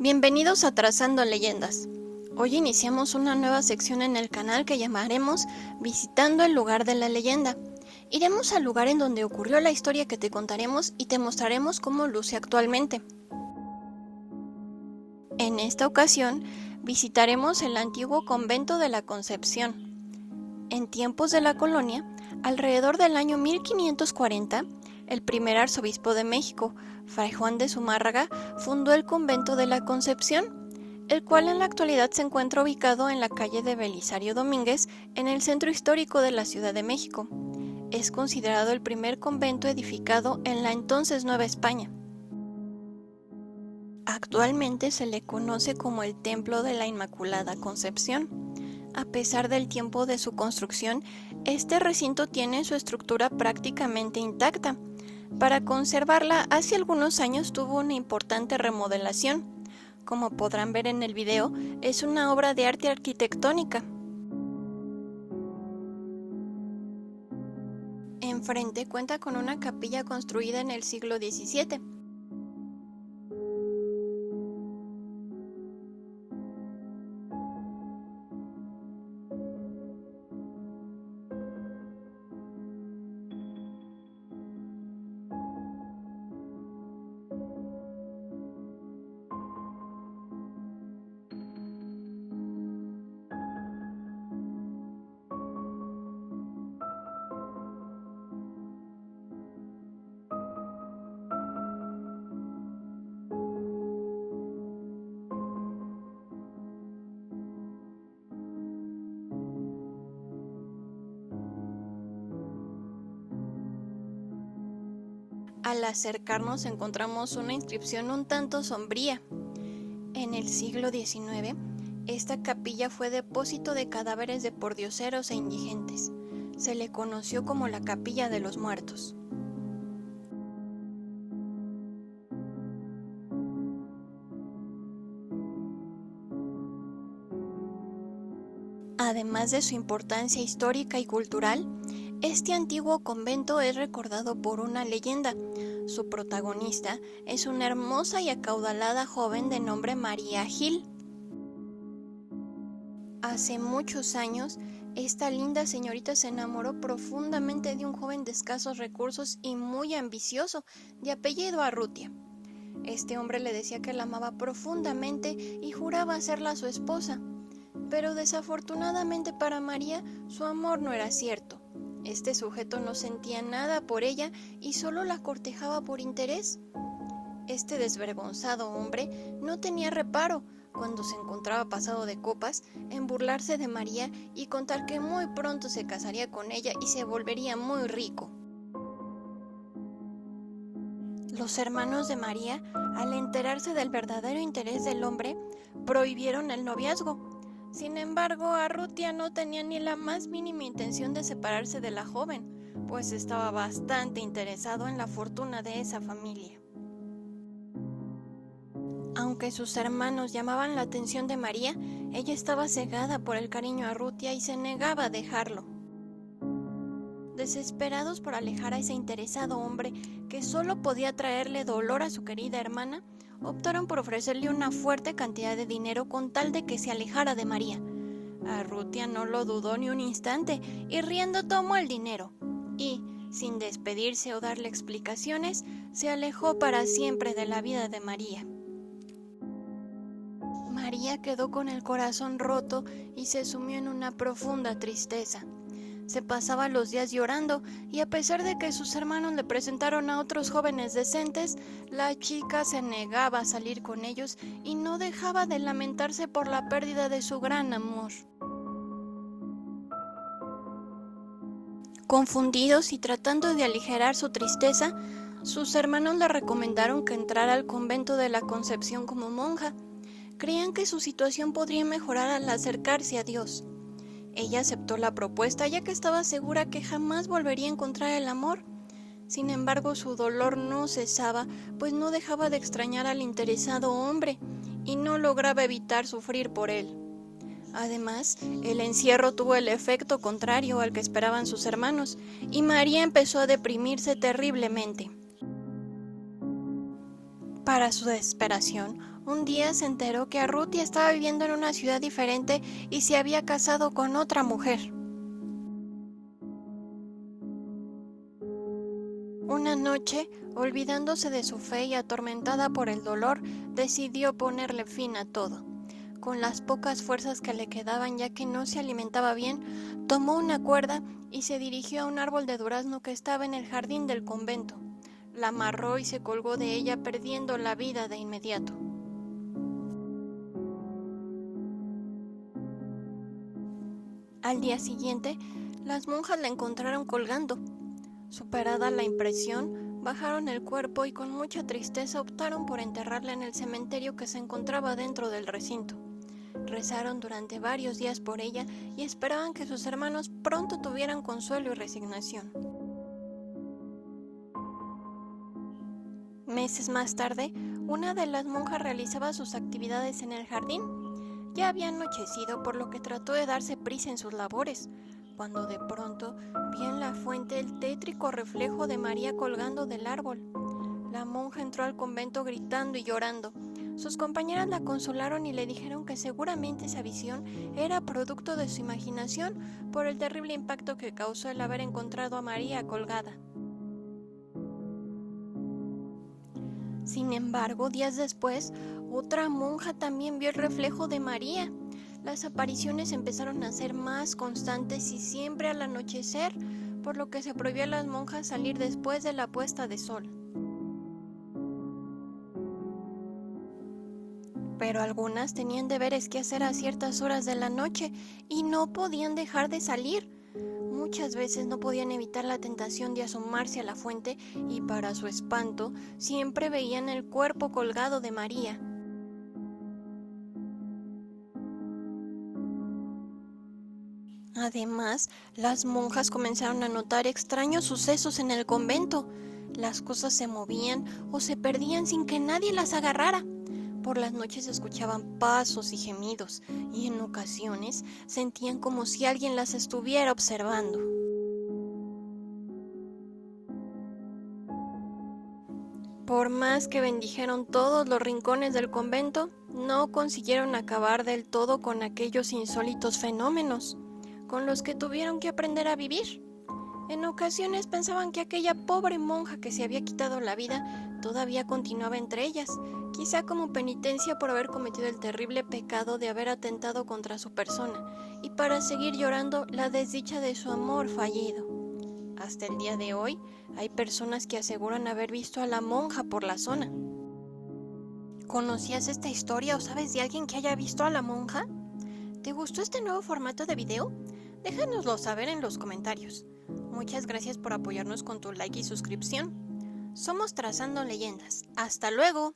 Bienvenidos a Trazando Leyendas. Hoy iniciamos una nueva sección en el canal que llamaremos Visitando el lugar de la leyenda. Iremos al lugar en donde ocurrió la historia que te contaremos y te mostraremos cómo luce actualmente. En esta ocasión, visitaremos el antiguo convento de la Concepción. En tiempos de la colonia, alrededor del año 1540, el primer arzobispo de México, Fray Juan de Zumárraga, fundó el convento de la Concepción, el cual en la actualidad se encuentra ubicado en la calle de Belisario Domínguez, en el centro histórico de la Ciudad de México. Es considerado el primer convento edificado en la entonces Nueva España. Actualmente se le conoce como el Templo de la Inmaculada Concepción. A pesar del tiempo de su construcción, este recinto tiene su estructura prácticamente intacta. Para conservarla, hace algunos años tuvo una importante remodelación. Como podrán ver en el video, es una obra de arte arquitectónica. Enfrente cuenta con una capilla construida en el siglo XVII. Al acercarnos encontramos una inscripción un tanto sombría. En el siglo XIX, esta capilla fue depósito de cadáveres de pordioseros e indigentes. Se le conoció como la Capilla de los Muertos. Además de su importancia histórica y cultural, este antiguo convento es recordado por una leyenda. Su protagonista es una hermosa y acaudalada joven de nombre María Gil. Hace muchos años, esta linda señorita se enamoró profundamente de un joven de escasos recursos y muy ambicioso, de apellido Arrutia. Este hombre le decía que la amaba profundamente y juraba hacerla su esposa. Pero desafortunadamente para María, su amor no era cierto. Este sujeto no sentía nada por ella y solo la cortejaba por interés. Este desvergonzado hombre no tenía reparo, cuando se encontraba pasado de copas, en burlarse de María y contar que muy pronto se casaría con ella y se volvería muy rico. Los hermanos de María, al enterarse del verdadero interés del hombre, prohibieron el noviazgo. Sin embargo, Arrutia no tenía ni la más mínima intención de separarse de la joven, pues estaba bastante interesado en la fortuna de esa familia. Aunque sus hermanos llamaban la atención de María, ella estaba cegada por el cariño a Arrutia y se negaba a dejarlo. Desesperados por alejar a ese interesado hombre que solo podía traerle dolor a su querida hermana, optaron por ofrecerle una fuerte cantidad de dinero con tal de que se alejara de María. Arrutia no lo dudó ni un instante y riendo tomó el dinero y, sin despedirse o darle explicaciones, se alejó para siempre de la vida de María. María quedó con el corazón roto y se sumió en una profunda tristeza. Se pasaba los días llorando y a pesar de que sus hermanos le presentaron a otros jóvenes decentes, la chica se negaba a salir con ellos y no dejaba de lamentarse por la pérdida de su gran amor. Confundidos y tratando de aligerar su tristeza, sus hermanos le recomendaron que entrara al convento de la Concepción como monja. Creían que su situación podría mejorar al acercarse a Dios. Ella aceptó la propuesta ya que estaba segura que jamás volvería a encontrar el amor. Sin embargo, su dolor no cesaba, pues no dejaba de extrañar al interesado hombre y no lograba evitar sufrir por él. Además, el encierro tuvo el efecto contrario al que esperaban sus hermanos y María empezó a deprimirse terriblemente. Para su desesperación, Un día se enteró que Arrutia estaba viviendo en una ciudad diferente y se había casado con otra mujer. Una noche, olvidándose de su fe y atormentada por el dolor, decidió ponerle fin a todo. Con las pocas fuerzas que le quedaban, ya que no se alimentaba bien, tomó una cuerda y se dirigió a un árbol de durazno que estaba en el jardín del convento. La amarró y se colgó de ella, perdiendo la vida de inmediato. Al día siguiente, las monjas la encontraron colgando. Superada la impresión, bajaron el cuerpo y con mucha tristeza optaron por enterrarla en el cementerio que se encontraba dentro del recinto. Rezaron durante varios días por ella y esperaban que sus hermanos pronto tuvieran consuelo y resignación. Meses más tarde, una de las monjas realizaba sus actividades en el jardín. Ya había anochecido, por lo que trató de darse prisa en sus labores, cuando de pronto vio en la fuente el tétrico reflejo de María colgando del árbol. La monja entró al convento gritando y llorando. Sus compañeras la consolaron y le dijeron que seguramente esa visión era producto de su imaginación por el terrible impacto que causó el haber encontrado a María colgada. Sin embargo, días después, otra monja también vio el reflejo de María. Las apariciones empezaron a ser más constantes y siempre al anochecer, por lo que se prohibió a las monjas salir después de la puesta de sol. Pero algunas tenían deberes que hacer a ciertas horas de la noche y no podían dejar de salir. Muchas veces no podían evitar la tentación de asomarse a la fuente y, para su espanto, siempre veían el cuerpo colgado de María. Además, las monjas comenzaron a notar extraños sucesos en el convento. Las cosas se movían o se perdían sin que nadie las agarrara. Por las noches se escuchaban pasos y gemidos, y en ocasiones sentían como si alguien las estuviera observando. Por más que bendijeron todos los rincones del convento, no consiguieron acabar del todo con aquellos insólitos fenómenos, con los que tuvieron que aprender a vivir. En ocasiones pensaban que aquella pobre monja que se había quitado la vida todavía continuaba entre ellas, quizá como penitencia por haber cometido el terrible pecado de haber atentado contra su persona y para seguir llorando la desdicha de su amor fallido. Hasta el día de hoy, hay personas que aseguran haber visto a la monja por la zona. ¿Conocías esta historia o sabes de alguien que haya visto a la monja? ¿Te gustó este nuevo formato de video? Déjanoslo saber en los comentarios. Muchas gracias por apoyarnos con tu like y suscripción. Somos Trazando Leyendas. ¡Hasta luego!